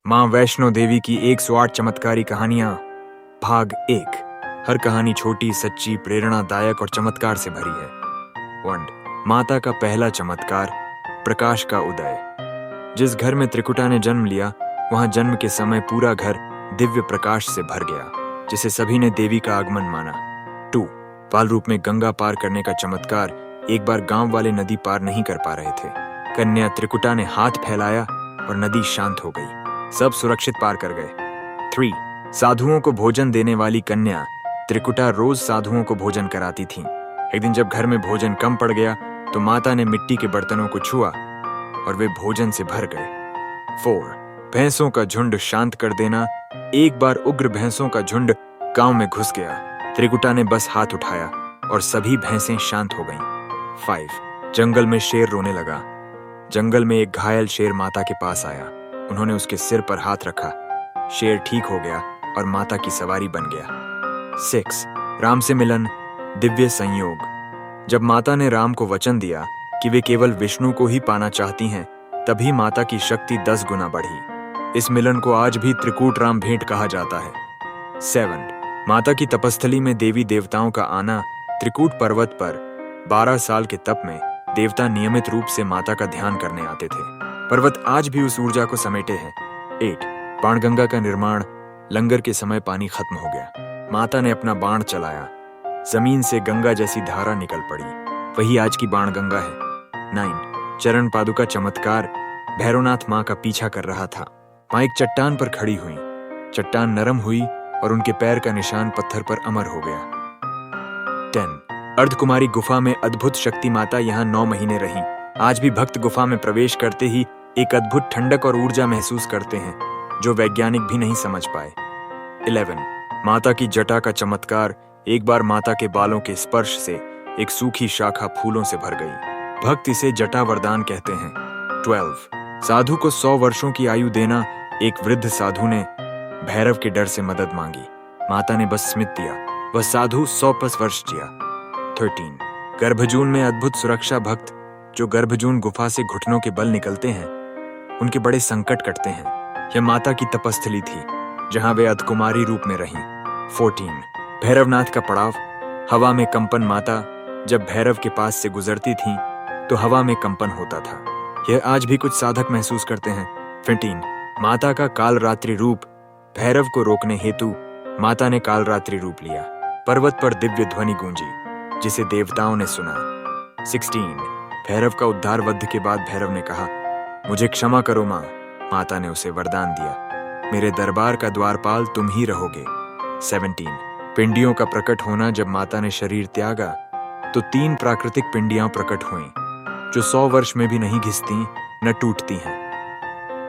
माँ वैष्णो देवी की 108 चमत्कारी कहानियां भाग 1। हर कहानी छोटी, सच्ची, प्रेरणादायक और चमत्कार से भरी है। 1। माता का पहला चमत्कार, प्रकाश का उदय। जिस घर में त्रिकुटा ने जन्म लिया, वहां जन्म के समय पूरा घर दिव्य प्रकाश से भर गया, जिसे सभी ने देवी का आगमन माना। 2। बाल रूप में गंगा पार करने का चमत्कार। एक बार गांव वाले नदी पार नहीं कर पा रहे थे। कन्या त्रिकुटा ने हाथ फैलाया और नदी शांत हो गई। सब सुरक्षित पार कर गए। 3। साधुओं को भोजन देने वाली कन्या त्रिकुटा रोज साधुओं को भोजन कराती थी। एक दिन जब घर में भोजन कम पड़ गया तो माता ने मिट्टी के बर्तनों को छुआ और वे भोजन से भर गए। 4। भैंसों का झुंड शांत कर देना। एक बार उग्र भैंसों का झुंड गांव में घुस गया। त्रिकुटा ने बस हाथ उठाया और सभी भैंसें शांत हो गईं। 5। जंगल में शेर रोने लगा। जंगल में एक घायल शेर माता के पास आया। उन्होंने उसके सिर पर हाथ रखा। शेर ठीक हो गया और माता की सवारी बन गया। 6। राम से मिलन, दिव्य संयोग। जब माता ने राम को वचन दिया कि वे केवल विष्णु को ही पाना चाहती हैं, तभी माता की शक्ति 10 गुना बढ़ी। इस मिलन को आज भी त्रिकूट राम भेंट कहा जाता है। 7। माता की तपस्थली में देवी देवताओं का आना। त्रिकूट पर्वत पर 12 साल के तप में देवता नियमित रूप से माता का ध्यान करने आते थे। पर्वत आज भी उस ऊर्जा को समेटे हैं। 8। बाणगंगा का निर्माण। लंगर के समय पानी खत्म हो गया। माता ने अपना बाण चलाया। जमीन से गंगा जैसी धारा निकल पड़ी। वही आज की बाणगंगा है। 9। चरण पादुका चमत्कार। भैरवनाथ माँ का पीछा कर रहा था। माँ एक चट्टान पर खड़ी हुई। चट्टान नरम हुई और उनके पैर का निशान पत्थर पर अमर हो गया। 10। अर्धकुमारी गुफा में अद्भुत शक्ति। माता यहाँ 9 महीने रहीं। आज भी भक्त गुफा में प्रवेश करते ही एक अद्भुत ठंडक और ऊर्जा महसूस करते हैं, जो वैज्ञानिक भी नहीं समझ पाए। 11। माता की जटा का चमत्कार। एक बार माता के बालों के स्पर्श से एक सूखी शाखा फूलों से भर गई। भक्त इसे जटा वरदान कहते हैं। 12। साधु को 100 वर्षों की आयु देना। एक वृद्ध साधु ने भैरव के डर से मदद मांगी। माता ने बस स्मित दिया। वह साधु 100+ वर्ष जिया। 13। गर्भजून में अद्भुत सुरक्षा। भक्त जो गर्भजून गुफा से घुटनों के बल निकलते हैं, उनके बड़े संकट कटते हैं। यह माता की तपस्थली थी, जहां वे अधकुमारी रूप में रहीं। 14। भैरवनाथ का पड़ाव। हवा में कंपन। माता जब भैरव के पास से गुजरती थीं, तो हवा में कंपन होता था। यह आज भी कुछ साधक महसूस करते हैं। 15। माता का कालरात्रि रूप। भैरव को रोकने हेतु माता ने कालरात्रि रूप लिया। पर्वत पर दिव्य ध्वनि गूंजी, जिसे देवताओं ने सुना। 16। भैरव का उद्धार। वध के बाद भैरव ने कहा, मुझे क्षमा करो माँ। माता ने उसे वरदान दिया, मेरे दरबार का द्वारपाल तुम ही रहोगे। 17। पिंडियों का प्रकट होना। जब माता ने शरीर त्यागा तो 3 प्राकृतिक पिंडियां प्रकट हुईं, जो 100 वर्ष में भी नहीं घिसती न टूटती हैं।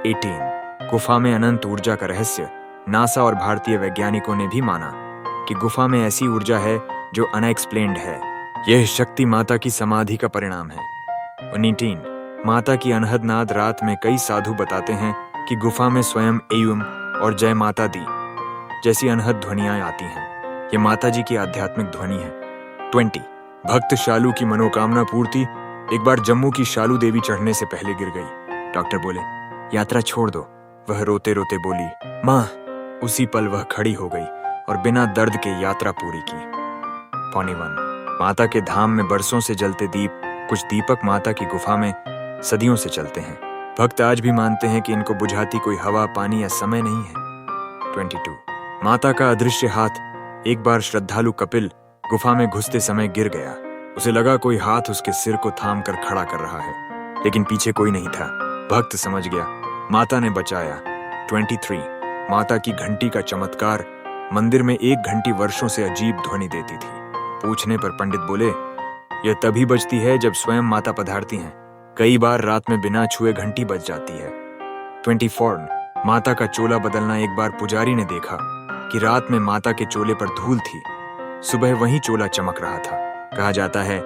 18। गुफा में अनंत ऊर्जा का रहस्य। नासा और भारतीय वैज्ञानिकों ने भी माना कि गुफा में ऐसी ऊर्जा है जो अनएक्सप्लेन्ड है। यह शक्ति माता की समाधि का परिणाम है। 19। माता की अनहद नाद। रात में कई साधु बताते हैं कि गुफा में स्वयं एवं और जय माता दी जैसी अनहद ध्वनियां आती हैं। ये माता जी की आध्यात्मिक ध्वनि है। 20। भक्त शालू की मनोकामना पूर्ति। एक बार जम्मू की शालू देवी चढ़ने से पहले गिर गई। डॉक्टर बोले, यात्रा छोड़ दो। वह रोते रोते बोली, माँ। उसी पल वह खड़ी हो गई और बिना दर्द के यात्रा पूरी की। 21। माता के धाम में बरसों से जलते दीप। कुछ दीपक माता की गुफा में सदियों से चलते हैं। भक्त आज भी मानते हैं कि इनको बुझाती कोई हवा, पानी या समय नहीं है। 22। माता का अदृश्य हाथ। एक बार श्रद्धालु कपिल गुफा में घुसते समय गिर गया। उसे लगा कोई हाथ उसके सिर को थाम कर खड़ा कर रहा है, लेकिन पीछे कोई नहीं था। भक्त समझ गया, माता ने बचाया। 23। माता की घंटी का चमत्कार। मंदिर में एक घंटी वर्षों से अजीब ध्वनि देती थी। पूछने पर पंडित बोले, यह तभी बजती है जब स्वयं माता पधारती हैं। कई बार रात में बिना छुए घंटी बज जाती है। 24। माता का चोला बदलना। एक बार पुजारी ने देखा कि रात में माता के चोले पर धूल थी। सुबह वही चोला चमक रहा था। कहा जाता है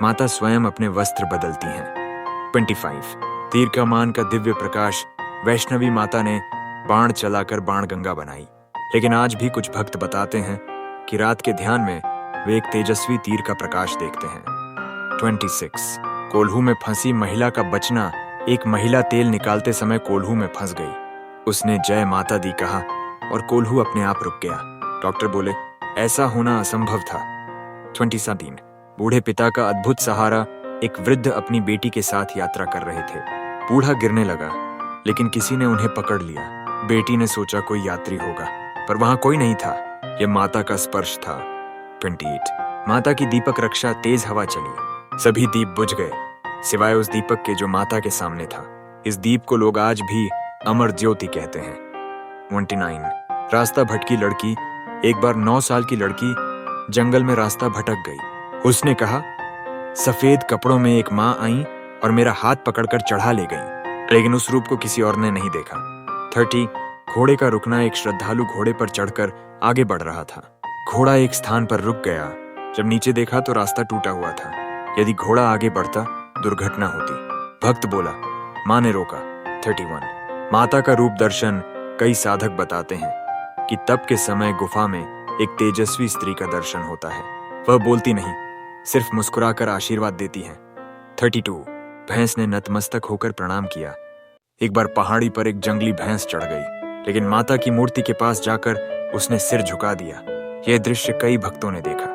माता स्वयं अपने वस्त्र बदलती हैं। 25। तीर कमान का दिव्य प्रकाश। वैष्णवी माता ने बाण चलाकर बाणगंगा बनाई, लेकिन आज भी कुछ भक्त बताते हैं कि रात के ध्यान में वे एक तेजस्वी तीर का प्रकाश देखते हैं। 26। कोल्हू में फंसी महिला का बचना। एक महिला तेल निकालते समय कोल्हू में फंस गई। उसने जय माता दी कहा और कोल्हू अपने आप रुक गया। डॉक्टर बोले, ऐसा होना असंभव था। 27 बूढ़े पिता का अद्भुत सहारा। एक वृद्ध अपनी बेटी के साथ यात्रा कर रहे थे। बूढ़ा गिरने लगा, लेकिन किसी ने उन्हें पकड़ लिया। बेटी ने सोचा कोई यात्री होगा, पर वहां कोई नहीं था। यह माता का स्पर्श था। 28 माता की दीपक रक्षा। तेज हवा चली, सभी दीप बुझ गए, सिवाय उस दीपक के जो माता के सामने था। इस दीप को लोग आज भी अमर ज्योति कहते हैं। 29 रास्ता भटकी लड़की। एक बार 9 साल की लड़की जंगल में रास्ता भटक गई। उसने कहा, सफेद कपड़ों में एक माँ आई और मेरा हाथ पकड़कर चढ़ा ले गई, लेकिन उस रूप को किसी और ने नहीं देखा। 30 घोड़े का रुकना। एक श्रद्धालु घोड़े पर चढ़कर आगे बढ़ रहा था। घोड़ा एक स्थान पर रुक गया। जब नीचे देखा तो रास्ता टूटा हुआ था। यदि घोड़ा आगे बढ़ता, दुर्घटना होती। भक्त बोला, माँ ने रोका। 31 माता का रूप दर्शन। कई साधक बताते हैं कि तप के समय गुफा में एक तेजस्वी स्त्री का दर्शन होता है। वह बोलती नहीं, सिर्फ मुस्कुराकर आशीर्वाद देती है। 32 भैंस ने नतमस्तक होकर प्रणाम किया। एक बार पहाड़ी पर एक जंगली भैंस चढ़ गई, लेकिन माता की मूर्ति के पास जाकर उसने सिर झुका दिया। यह दृश्य कई भक्तों ने देखा।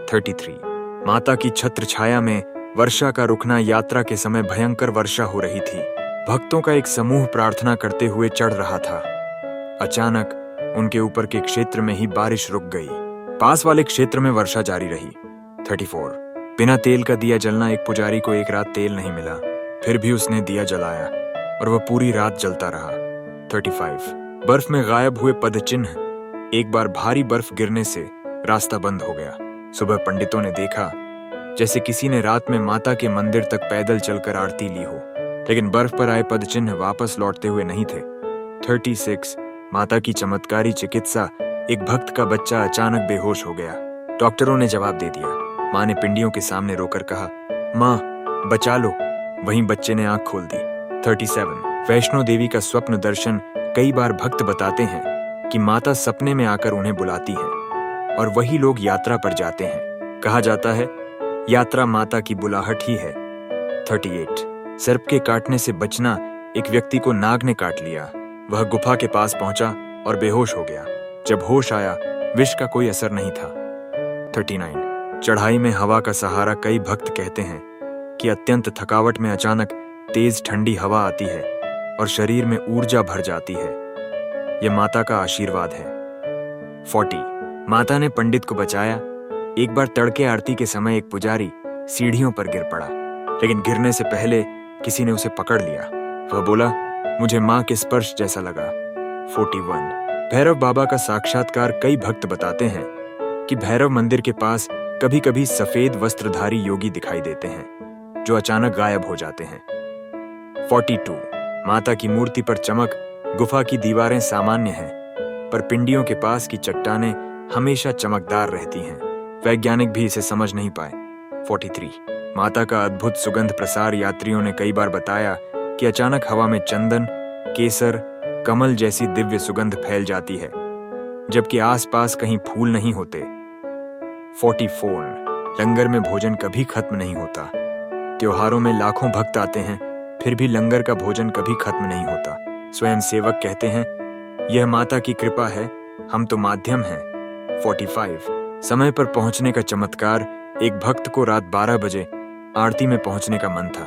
33 माता की छत्र छाया में वर्षा का रुकना। यात्रा के समय भयंकर वर्षा हो रही थी। भक्तों का एक समूह प्रार्थना करते हुए चढ़ रहा था। अचानक उनके ऊपर के क्षेत्र में ही बारिश रुक गई। पास वाले क्षेत्र में वर्षा जारी रही। 34 बिना तेल का दिया जलना। एक पुजारी को एक रात तेल नहीं मिला, फिर भी उसने दिया जलाया और वह पूरी रात जलता रहा। 35 बर्फ में गायब हुए पदचिन्ह। एक बार भारी बर्फ गिरने से रास्ता बंद हो गया। सुबह पंडितों ने देखा जैसे किसी ने रात में माता के मंदिर तक पैदल चलकर आरती ली हो, लेकिन बर्फ पर आए पदचिन्ह वापस लौटते हुए नहीं थे। 36 माता की चमत्कारी चिकित्सा। एक भक्त का बच्चा अचानक बेहोश हो गया। डॉक्टरों ने जवाब दे दिया। माँ ने पिंडियों के सामने रोकर कहा, माँ बचा लो। वहीं बच्चे ने आंख खोल दी। 37 वैष्णो देवी का स्वप्न दर्शन। कई बार भक्त बताते हैं कि माता सपने में आकर उन्हें बुलाती है और वही लोग यात्रा पर जाते हैं। कहा जाता है यात्रा माता की बुलाहट ही है। 38 सर्प के काटने से बचना। एक व्यक्ति को नाग ने काट लिया। वह गुफा के पास पहुंचा और बेहोश हो गया। जब होश आया, विष का कोई असर नहीं था। 39 चढ़ाई में हवा का सहारा। कई भक्त कहते हैं कि अत्यंत थकावट में अचानक तेज ठंडी हवा आती है और शरीर में ऊर्जा भर जाती है। यह माता का आशीर्वाद है। 40 माता ने पंडित को बचाया। एक बार तड़के आरती के समय एक पुजारी सीढ़ियों पर गिर पड़ा, लेकिन गिरने से पहले किसी ने उसे पकड़ लिया। वह बोला, मुझे माँ के स्पर्श जैसा लगा। 41 भैरव बाबा का साक्षात्कार। कई भक्त बताते हैं कि भैरव मंदिर के पास कभी कभी सफेद वस्त्रधारी योगी दिखाई देते हैं जो अचानक गायब हो जाते हैं। 42 माता की मूर्ति पर चमक। गुफा की दीवारें सामान्य हैं, पर पिंडियों के पास की चट्टानें हमेशा चमकदार रहती हैं। वैज्ञानिक भी इसे समझ नहीं पाए। 43 माता का अद्भुत सुगंध प्रसार। यात्रियों ने कई बार बताया कि अचानक हवा में चंदन, केसर, कमल जैसी दिव्य सुगंध फैल जाती है, जबकि आसपास कहीं फूल नहीं होते। 44 लंगर में भोजन कभी खत्म नहीं होता। त्योहारों में लाखों भक्त आते हैं, फिर भी लंगर का भोजन कभी खत्म नहीं होता। स्वयं सेवक कहते हैं, यह माता की कृपा है, हम तो माध्यम हैं। 45 समय पर पहुंचने का चमत्कार। एक भक्त को रात 12 बजे आरती में पहुंचने का मन था,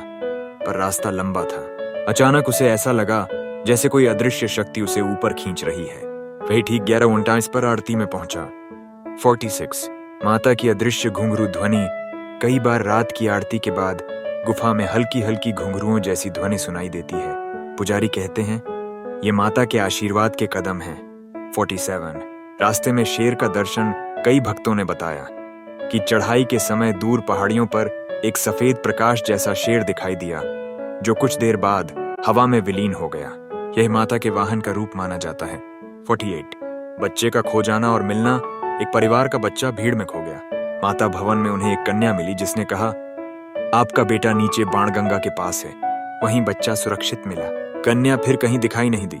पर रास्ता लंबा था। अचानक उसे ऐसा लगा जैसे कोई अदृश्य शक्ति उसे ऊपर खींच रही है। वही ठीक 11:49 पर आरती में पहुंचा। 46 माता की अदृश्य घुंघरू ध्वनि। कई बार रात की आरती के बाद गुफा में हल्की हल्की घुंघरुओं जैसी ध्वनि सुनाई देती है। पुजारी कहते हैं, ये माता के आशीर्वाद के कदम हैं। 47 रास्ते में शेर का दर्शन। कई भक्तों ने बताया कि चढ़ाई के समय दूर पहाड़ियों पर एक सफेद प्रकाश जैसा शेर दिखाई दिया, जो कुछ देर बाद हवा में विलीन हो गया। यह माता के वाहन का रूप माना जाता है। 48 बच्चे का खो जाना और मिलना। एक परिवार का बच्चा भीड़ में खो गया। माता भवन में उन्हें एक कन्या मिली जिसने कहा, आपका बेटा नीचे बाणगंगा के पास है। वहीं बच्चा सुरक्षित मिला। कन्या फिर कहीं दिखाई नहीं दी।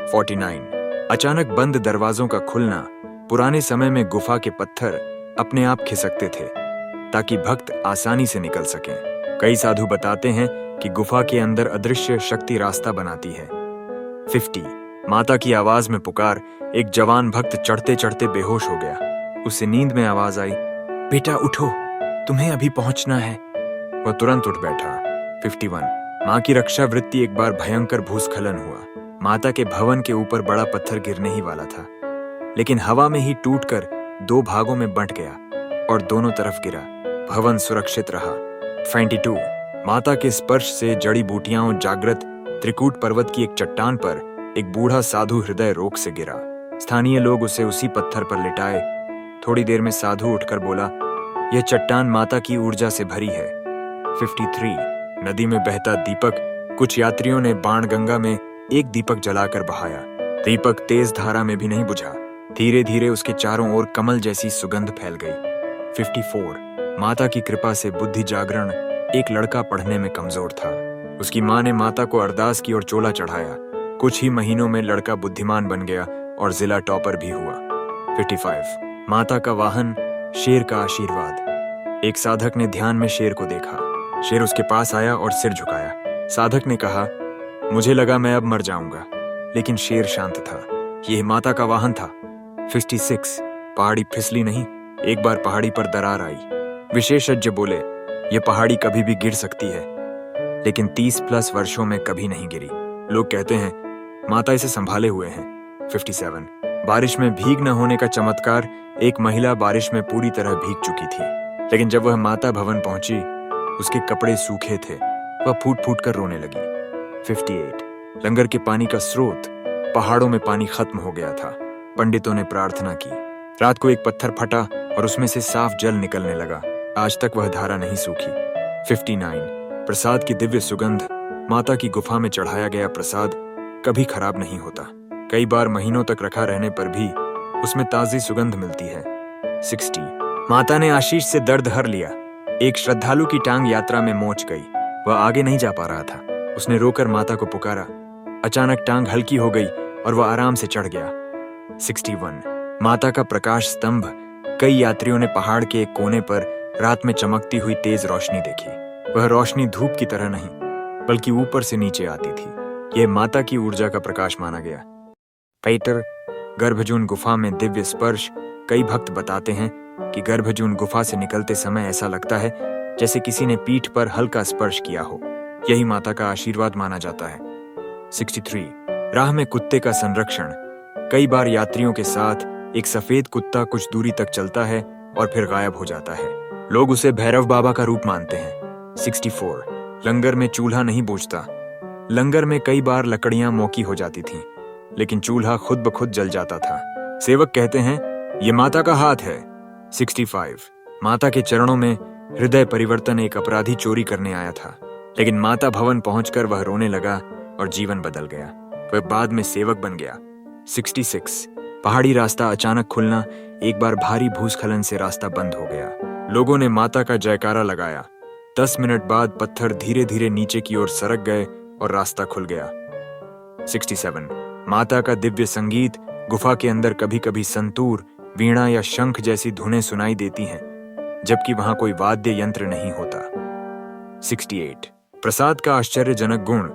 49 अचानक बंद दरवाजों का खुलना। पुराने समय में गुफा के पत्थर अपने आप खिसकते थे ताकि भक्त आसानी से निकल सकें। कई साधु बताते हैं कि गुफा के अंदर अदृश्य शक्ति रास्ता बनाती है। 50 माता की आवाज में पुकार एक जवान भक्त चढ़ते चढ़ते बेहोश हो गया। उसे नींद में आवाज आई, बेटा उठो, तुम्हें अभी पहुंचना है। वह तुरंत उठ बैठा। 51 माँ की रक्षा वृत्ति एक बार भयंकर भूस्खलन हुआ। माता के भवन के ऊपर बड़ा पत्थर गिरने ही वाला था, लेकिन हवा में ही टूटकर 2 भागों में बंट गया और दोनों तरफ गिरा। भवन सुरक्षित रहा। 22 माता के स्पर्श से जड़ी बूटियां जागृत त्रिकूट पर्वत की एक चट्टान पर एक बूढ़ा साधु हृदय रोग से गिरा। स्थानीय लोग उसे उसी पत्थर पर लिटाए। थोड़ी देर में साधु उठकर बोला, यह चट्टान माता की ऊर्जा से भरी है। 53 नदी में बहता दीपक। कुछ यात्रियों ने बाणगंगा में एक दीपक जलाकर बहाया। दीपक तेज धारा में भी नहीं बुझा। धीरे धीरे उसके चारों ओर कमल जैसी सुगंध फैल गई। 54 माता की कृपा से बुद्धि जागरण। एक लड़का पढ़ने में कमजोर था। उसकी मां ने माता को अरदास की और चोला चढ़ाया। कुछ ही महीनों में लड़का बुद्धिमान बन गया और जिला टॉपर भी हुआ। 55 माता का वाहन, शेर का आशीर्वाद। एक साधक ने ध्यान में शेर को देखा। शेर उसके पास आया और सिर झुकाया। साधक ने कहा, मुझे लगा मैं अब मर जाऊंगा, लेकिन शेर शांत था। यह माता का वाहन था। 56 पहाड़ी फिसली नहीं, एक बार पहाड़ी पर दरार आई। विशेषज्ञ बोले, यह पहाड़ी कभी भी गिर सकती है, लेकिन 30+ वर्षों में कभी नहीं गिरी। लोग कहते हैं माता इसे संभाले हुए हैं। 57 बारिश में भीग न होने का चमत्कार। एक महिला बारिश में पूरी तरह भीग चुकी थी, लेकिन जब वह माता भवन पहुंची, उसके कपड़े सूखे थे। वह फूट फूट कर रोने लगी। 58 लंगर के पानी का स्रोत। पहाड़ों में पानी खत्म हो गया था। पंडितों ने प्रार्थना की। रात को एक पत्थर फटा और उसमें से साफ जल निकलने लगा। आज तक वह धारा नहीं सूखी। 59 प्रसाद की दिव्य सुगंध। माता की गुफा में चढ़ाया गया प्रसाद कभी खराब नहीं होता। कई बार महीनों तक रखा रहने पर भी उसमें ताजी सुगंध मिलती है। 60 माता ने आशीष से दर्द हर लिया। एक श्रद्धालु की टांग यात्रा में मोच गई। वह आगे नहीं जा पा रहा था। उसने रोकर माता को पुकारा। अचानक टांग हल्की हो गई और वह आराम से चढ़ गया। 61 माता का प्रकाश स्तंभ। कई यात्रियों ने पहाड़ के एक कोने पर रात में चमकती हुई तेज रोशनी देखी। वह रोशनी धूप की तरह नहीं, बल्कि ऊपर से नीचे आती थी। यह माता की ऊर्जा का प्रकाश माना गया। पैटर गर्भजून गुफा में दिव्य स्पर्श। कई भक्त बताते हैं कि गर्भजून गुफा से निकलते समय ऐसा लगता है जैसे किसी ने पीठ पर हल्का स्पर्श किया हो। यही माता का आशीर्वाद माना जाता है। 63 राह में कुत्ते का संरक्षण। कई बार यात्रियों के साथ एक सफेद कुत्ता कुछ दूरी तक चलता है और फिर गायब हो जाता है। लोग उसे भैरव बाबा का रूप मानते हैं। 64 लंगर में चूल्हा नहीं बुझता। लंगर में कई बार लकड़ियां मौकी हो जाती थीं, लेकिन चूल्हा खुद ब खुद जल जाता था। सेवक कहते हैं ये माता का हाथ है। 65 माता के चरणों में हृदय परिवर्तन। एक अपराधी चोरी करने आया था, लेकिन माता भवन पहुंचकर वह रोने लगा और जीवन बदल गया। वह बाद में सेवक बन गया। 66 पहाड़ी रास्ता अचानक खुलना। एक बार भारी भूस्खलन से रास्ता बंद हो गया। लोगों ने माता का जयकारा लगाया। 10 मिनट बाद पत्थर धीरे धीरे नीचे की ओर सरक गए और रास्ता खुल गया। 67 माता का दिव्य संगीत। गुफा के अंदर कभी कभी संतूर, वीणा या शंख जैसी धुनें सुनाई देती हैं, जबकि वहां कोई वाद्य यंत्र नहीं होता। 68 प्रसाद का आश्चर्यजनक गुण।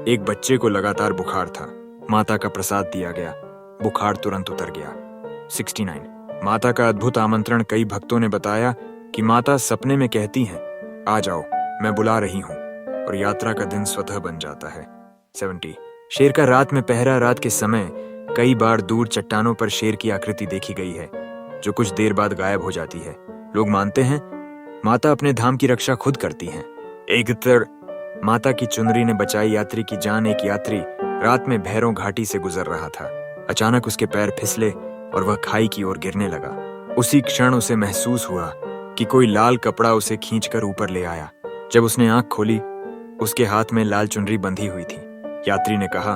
एक बच्चे को लगातार बुखार था। माता का प्रसाद दिया गया, बुखार तुरंत उतर गया। 69 माता का अद्भुत आमंत्रण। कई भक्तों ने बताया कि माता सपने में कहती हैं, आ जाओ, मैं बुला रही हूं, और यात्रा का दिन स्वतः बन जाता है। 70 शेर का रात में पहरा। रात के समय कई बार दूर चट्टानों पर शेर की आकृति देखी गई है, जो कुछ देर बाद गायब हो जाती है। लोग मानते हैं माता अपने धाम की रक्षा खुद करती हैं। एक माता की चुनरी ने बचाई यात्री की जान। एक यात्री रात में भैरों घाटी से गुजर रहा था। अचानक उसके पैर फिसले और वह खाई की ओर गिरने लगा। उसी क्षण उसे महसूस हुआ कि कोई लाल कपड़ा उसे खींचकर ऊपर ले आया। जब उसने आंख खोली, उसके हाथ में लाल चुनरी बंधी हुई थी। यात्री ने कहा,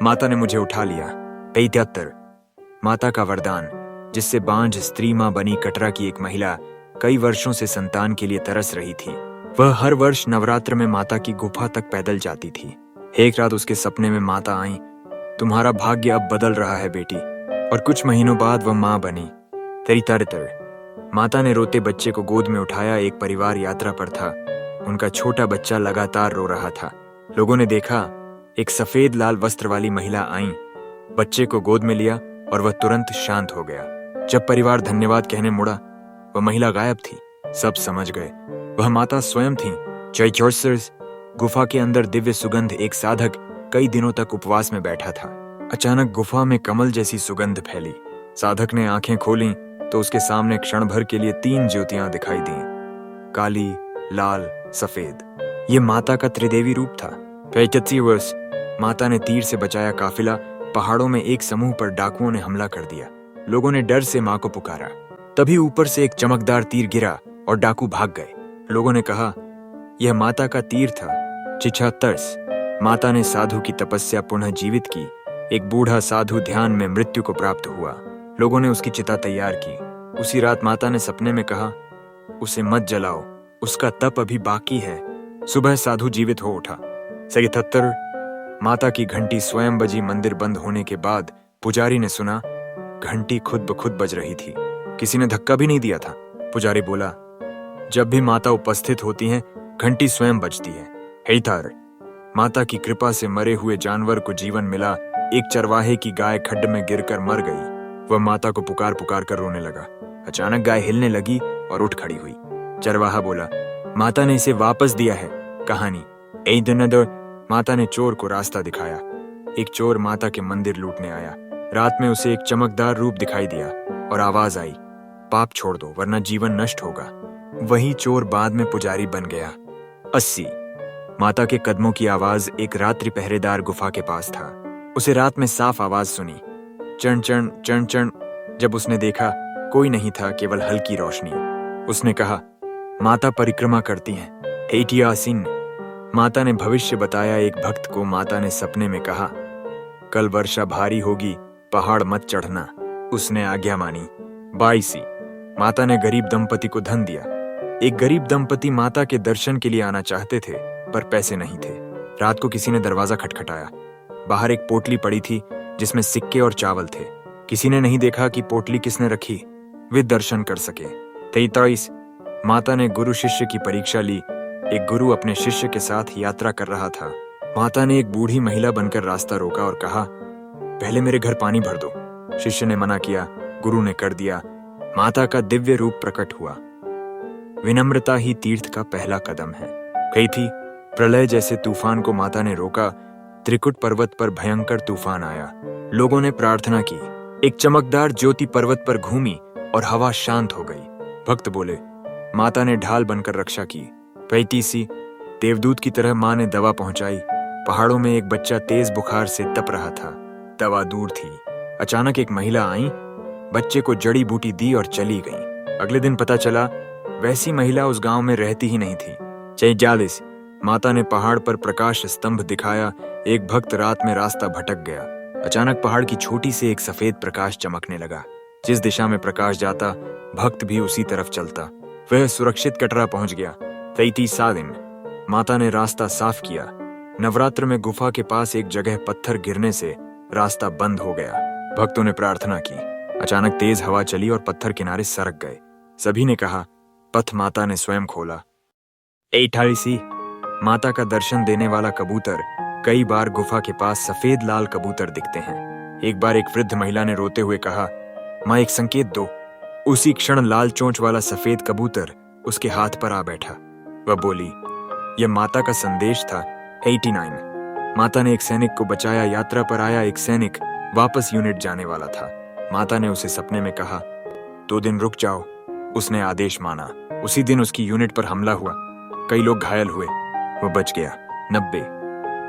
माता ने मुझे उठा लिया। 73 माता का वरदान, जिससे बांझ स्त्री मां बनी कटरा की एक महिला कई वर्षों से संतान के लिए तरस रही थी। वह हर वर्ष नवरात्र में माता की गुफा तक पैदल जाती थी। एक रात उसके सपने में माता आई, तुम्हारा भाग्य अब बदल रहा है बेटी। और कुछ महीनों बाद वह मां बनी। 73 माता ने रोते बच्चे को गोद में उठाया। एक परिवार यात्रा पर था। उनका छोटा बच्चा लगातार रो रहा था। लोगों ने देखा एक सफेद लाल वस्त्र वाली महिला आई। बच्चे को गोद में लिया और वह तुरंत शांत हो गया। जब परिवार धन्यवाद कहने मुड़ा, वह महिला गायब थी। सब समझ गए वह माता स्वयं थीं। चैचोर्सर्स गुफा के अंदर दिव्य सुगंध। एक साधक कई दिनों तक उपवास में बैठा था। अचानक गुफा में कमल जैसी सुगंध फैली। साधक ने आंखें खोलीं तो उसके सामने क्षण भर के लिए 3 ज्योतियां दिखाई दीं, काली, लाल, सफेद। ये माता का त्रिदेवी रूप था। वर्ष माता ने तीर से बचाया काफिला। पहाड़ों में एक समूह पर डाकुओं ने हमला कर दिया। लोगों ने डर से मां को पुकारा। तभी ऊपर से एक चमकदार तीर गिरा और डाकू भाग गए। लोगों ने कहा यह माता का तीर था। चिछातर्स माता ने साधु की तपस्या पुनः जीवित की। एक बूढ़ा साधु ध्यान में मृत्यु को प्राप्त हुआ। लोगों ने उसकी चिता तैयार की। उसी रात माता ने सपने में कहा उसे मत जलाओ, उसका तप अभी बाकी है। सुबह साधु जीवित हो उठा। 77 माता की घंटी स्वयं बजी। मंदिर बंद होने के बाद पुजारी ने सुना घंटी खुद ब खुद बज रही थी। किसी ने धक्का भी नहीं दिया था। पुजारी बोला जब भी माता उपस्थित होती हैं घंटी स्वयं बजती है। हेथार माता की कृपा से मरे हुए जानवर को जीवन मिला। एक चरवाहे की गाय खड्ड में गिरकर मर गई। वह माता को पुकार पुकार कर रोने लगा। अचानक गाय हिलने लगी और उठ खड़ी हुई। चरवाहा बोला माता ने इसे वापस दिया है। कहानी माता ने चोर को रास्ता दिखाया। एक चोर माता के मंदिर लूटने आया। रात में उसे एक चमकदार रूप दिखाई दिया और आवाज आई पाप छोड़ दो वरना जीवन नष्ट होगा। वही चोर बाद में पुजारी बन गया। 80 माता के कदमों की आवाज। एक रात्रि पहरेदार गुफा के पास था। उसे रात में साफ आवाज सुनी, चण चण चण चण। जब उसने देखा कोई नहीं था, केवल हल्की रोशनी। उसने कहा माता परिक्रमा करती हैं। एटियासिन माता ने भविष्य बताया। एक भक्त को माता ने सपने में कहा कल वर्षा भारी होगी, पहाड़ मत चढ़ना। उसने आज्ञा मानी। 22 माता ने गरीब दंपति को धन दिया। एक गरीब दंपति माता के दर्शन के लिए आना चाहते थे पर पैसे नहीं थे। रात को किसी ने दरवाजा खटखटाया। बाहर एक पोटली पड़ी थी जिसमें सिक्के और चावल थे। किसी ने नहीं देखा कि पोटली किसने रखी। वे दर्शन कर सके। 23 माता ने गुरु शिष्य की परीक्षा ली। एक गुरु अपने शिष्य के साथ यात्रा कर रहा था। माता ने एक बूढ़ी महिला बनकर रास्ता रोका और कहा पहले मेरे घर पानी भर दो। शिष्य ने मना किया। गुरु ने कर दिया। माता का दिव्य रूप प्रकट हुआ। विनम्रता ही तीर्थ का पहला कदम है। कही थी प्रलय जैसे तूफान को माता ने रोका। त्रिकुट पर्वत पर भयंकर तूफान आया। लोगों ने प्रार्थना की। एक चमकदार ज्योति पर्वत पर घूमी और हवा शांत हो गई। भक्त बोले माता ने ढाल बनकर रक्षा की। 35 देवदूत की तरह मां ने दवा पहुंचाई। पहाड़ों में एक बच्चा तेज बुखार से तप रहा था। दवा दूर थी। अचानक एक महिला आई, बच्चे को जड़ी बूटी दी और चली गई। अगले दिन पता चला वैसी महिला उस गांव में रहती ही नहीं थी। 46 माता ने पहाड़ पर प्रकाश स्तंभ दिखाया। एक भक्त रात में रास्ता भटक गया। अचानक पहाड़ की छोटी से एक सफेद प्रकाश चमकने लगा। जिस दिशा में प्रकाश जाता भक्त भी उसी तरफ चलता। वह सुरक्षित कटरा पहुंच गया। 33 दिन माता ने रास्ता साफ किया। नवरात्र में गुफा के पास एक जगह पत्थर गिरने से रास्ता बंद हो गया। भक्तों ने प्रार्थना की। अचानक तेज हवा चली और पत्थर किनारे सरक गए। सभी ने कहा पथ माता ने स्वयं खोला। 48 माता का दर्शन देने वाला कबूतर। कई बार गुफा के पास सफेद लाल कबूतर दिखते हैं। एक बार एक वृद्ध महिला ने रोते हुए कहा मां एक संकेत दो। उसी क्षण लाल चोंच वाला सफेद कबूतर उसके हाथ पर आ बैठा। वह बोली यह माता का संदेश था। 89 माता ने एक सैनिक को बचाया। यात्रा पर आया एक सैनिक वापस यूनिट जाने वाला था। माता ने उसे सपने में कहा 2 दिन रुक जाओ। उसने आदेश माना। उसी दिन उसकी यूनिट पर हमला हुआ। कई लोग घायल हुए। वह बच गया। 90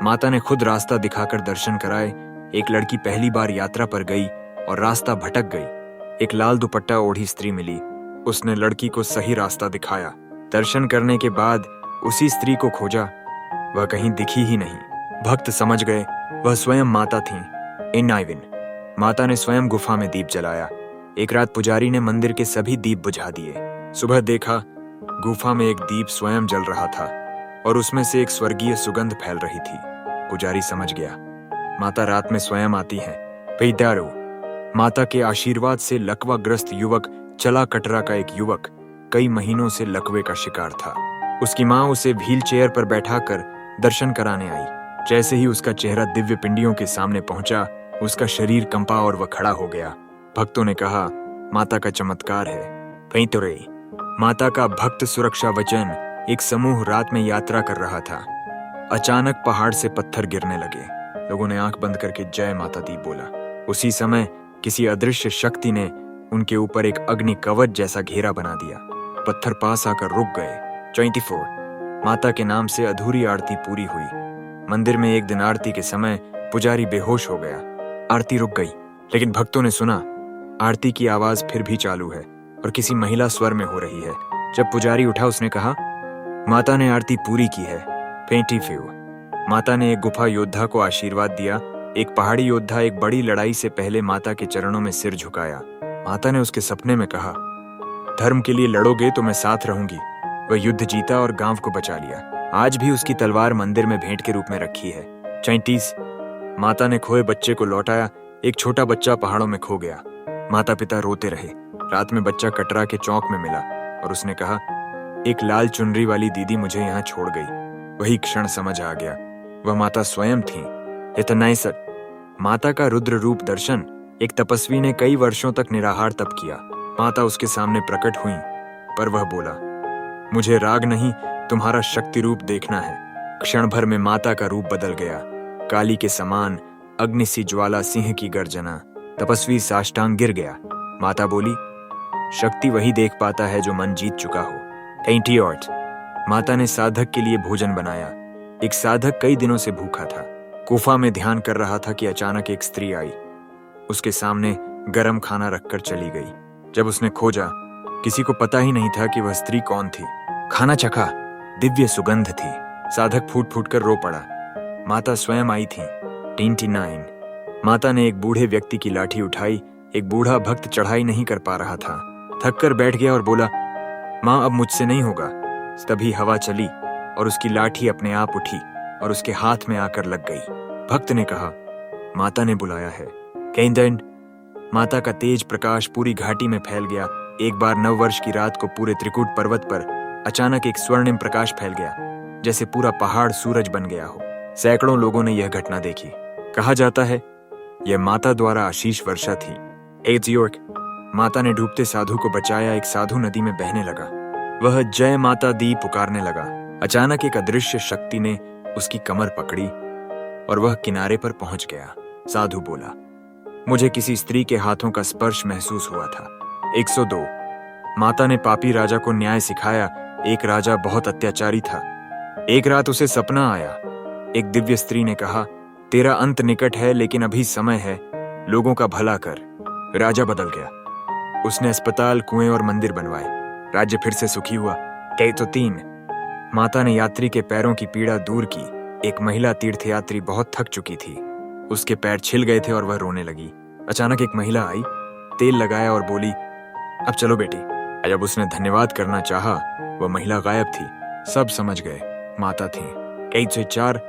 माता ने खुद रास्ता दिखाकर दर्शन कराए। एक लड़की पहली बार यात्रा पर गई और रास्ता भटक गई। एक लाल दुपट्टा ओढ़ी स्त्री मिली। उसने लड़की को सही रास्ता दिखाया। दर्शन करने के बाद उसी स्त्री को खोजा। वह कहीं दिखी ही नहीं। भक्त समझ गए वह स्वयं माता थीं। 91 माता ने स्वयं गुफा में दीप जलाया। एक रात पुजारी ने मंदिर के सभी दीप बुझा दिए। सुबह देखा गुफा में एक दीप स्वयं जल रहा था और उसमें से एक स्वर्गीय सुगंध फैल रही थी। पुजारी समझ गया माता रात में स्वयं आती है। पैदारो माता के आशीर्वाद से लकवाग्रस्त युवक चला कटरा का एक युवक कई महीनों से लकवे का शिकार था। उसकी मां उसे व्हील चेयर पर बैठाकर दर्शन कराने आई। जैसे ही उसका चेहरा दिव्य पिंडियों के सामने पहुंचा उसका शरीर कंपा और वह खड़ा हो गया। भक्तों ने कहा, माता का चमत्कार है। पैंतरे माता का भक्त सुरक्षा वचन। एक समूह रात में यात्रा कर रहा था। अचानक पहाड़ से पत्थर गिरने लगे। लोगों ने आंख बंद करके जय माता दी बोला। उसी समय किसी अदृश्य शक्ति ने उनके ऊपर एक अग्नि कवच जैसा घेरा बना दिया। पत्थर पास आकर रुक गए। 24 माता के नाम से अधूरी आरती पूरी हुई। मंदिर में एक दिन आरती के समय पुजारी बेहोश हो गया। आरती रुक गई, लेकिन भक्तों ने सुना आरती की आवाज फिर भी चालू है और किसी महिला स्वर में हो रही है। जब पुजारी उठा, उसने कहा, माता ने आरती पूरी की है। 25 माता ने एक गुफा योद्धा को आशीर्वाद दिया। एक पहाड़ी योद्धा एक बड़ी लड़ाई से पहले माता के चरणों में सिर झुकाया। माता ने उसके सपने में कहा, धर्म के लिए लड़ोगे तो मैं साथ रहूंगी। वह युद्ध जीता और गांव को बचा लिया। आज भी उसकी तलवार मंदिर में भेंट के रूप में रखी है। 34 माता ने खोए बच्चे को लौटाया। एक छोटा बच्चा पहाड़ों में खो गया। माता पिता रोते रहे। रात में बच्चा कटरा के चौक में मिला और उसने कहा, एक लाल चुनरी वाली दीदी मुझे यहाँ छोड़ गई। वही क्षण समझ आ गया, वह माता स्वयं थी। इतना ही सर माता का रुद्र रूप दर्शन। एक तपस्वी ने कई वर्षों तक निराहार तप किया। माता उसके सामने प्रकट हुई, पर वह बोला, मुझे राग नहीं, तुम्हारा शक्ति रूप देखना है। क्षण भर में माता का रूप बदल गया। काली के समान, अग्नि सी ज्वाला, सिंह की गर्जना। तपस्वी साष्टांग गिर गया। माता बोली, शक्ति वही देख पाता है जो मन जीत चुका हो। 28 माता ने साधक के लिए भोजन बनाया। एक साधक कई दिनों से भूखा था। गुफा में ध्यान कर रहा था कि अचानक एक स्त्री आई। उसके सामने गरम खाना रखकर चली गई। जब उसने खोजा, किसी को पता ही नहीं था कि वह स्त्री कौन थी। खाना चखा, दिव्य सुगंध थी। साधक फूट फूट कर रो पड़ा। माता स्वयं आई थी। 29 माता ने एक बूढ़े व्यक्ति की लाठी उठाई। एक बूढ़ा भक्त चढ़ाई नहीं कर पा रहा था। थक कर बैठ गया और बोला, माँ अब मुझसे नहीं होगा। तभी हवा चली और उसकी लाठी अपने आप उठी और उसके हाथ में आकर लग गई। भक्त ने कहा, माता ने बुलाया है। केंदन माता का तेज प्रकाश पूरी घाटी में फैल गया। एक बार नववर्ष की रात को पूरे त्रिकुट पर्वत पर अचानक एक स्वर्णिम प्रकाश फैल गया, जैसे पूरा पहाड़ सूरज बन गया हो। सैकड़ों लोगों ने यह घटना देखी। कहा जाता है यह माता द्वारा आशीष वर्षा थी। एजियोर्क माता ने डूबते साधु को बचाया। एक साधु नदी में बहने लगा। वह जय माता दी पुकारने लगा। अचानक एक अदृश्य शक्ति ने उसकी कमर पकड़ी और वह किनारे पर पहुंच गया। साधु बोला, मुझे किसी स्त्री के हाथों का स्पर्श महसूस हुआ था। 102 माता ने पापी राजा को न्याय सिखाया। एक राजा बहुत अत्याचारी था। एक रात उसे सपना आया। एक दिव्य स्त्री ने कहा, तेरा अंत निकट है, लेकिन अभी समय है, लोगों का भला कर। राजा बदल गया। उसने अस्पताल, कुएं और मंदिर बनवाए। राज्य फिर से सुखी हुआ। 3 माता ने यात्री के पैरों की पीड़ा दूर की। एक महिला तीर्थयात्री बहुत थक चुकी थी। उसके पैर छिल गए थे और वह रोने लगी। अचानक एक महिला आई, तेल लगाया और बोली, अब चलो बेटी। जब उसने धन्यवाद करना चाहा, वह महिला गायब थी। सब समझ गए, माता थी। 4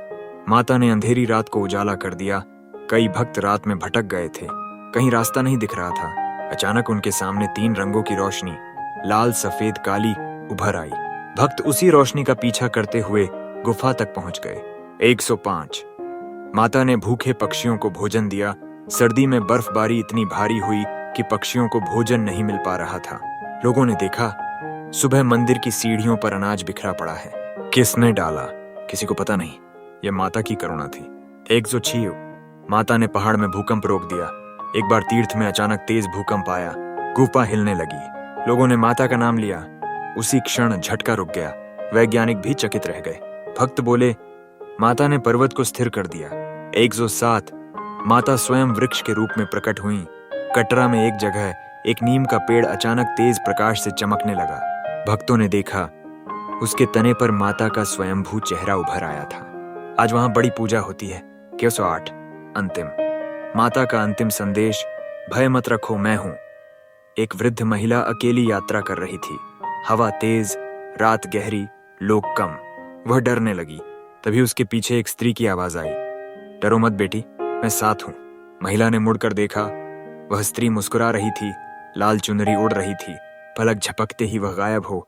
माता ने अंधेरी रात को उजाला कर दिया। कई भक्त रात में भटक गए थे। कहीं रास्ता नहीं दिख रहा था। अचानक उनके सामने 3 रंगों की रोशनी, लाल, सफेद, काली, उभर आई। भक्त उसी रोशनी का पीछा करते हुए गुफा तक पहुंच गए। 105 माता ने भूखे पक्षियों को भोजन दिया। सर्दी में बर्फबारी इतनी भारी हुई कि पक्षियों को भोजन नहीं मिल पा रहा था। लोगों ने देखा, सुबह मंदिर की सीढ़ियों पर अनाज बिखरा पड़ा है। किसने डाला, किसी को पता नहीं। यह माता की करुणा थी। 106 माता ने पहाड़ में भूकंप रोक दिया। एक बार तीर्थ में अचानक तेज भूकंप आया। गुफा हिलने लगी। लोगों ने माता का नाम लिया। उसी क्षण झटका रुक गया। वैज्ञानिक भी चकित रह गए। भक्त बोले, माता ने पर्वत को स्थिर कर दिया। 107 माता स्वयं वृक्ष के रूप में प्रकट हुई। कटरा में एक जगह एक नीम का पेड़ अचानक तेज प्रकाश से चमकने लगा। भक्तों ने देखा, उसके तने पर माता का स्वयंभू चेहरा उभर आया था। आज वहां बड़ी पूजा होती है। 108 अंतिम माता का अंतिम संदेश, भय मत रखो, मैं हूं। एक वृद्ध महिला अकेली यात्रा कर रही थी। हवा तेज, रात गहरी, लोग कम। वह डरने लगी। तभी उसके पीछे एक स्त्री की आवाज आई, डरो मत बेटी, मैं साथ हूं। महिला ने मुड़कर देखा। वह स्त्री मुस्कुरा रही थी। लाल चुनरी उड़ रही थी। पलक झपकते ही वह गायब हो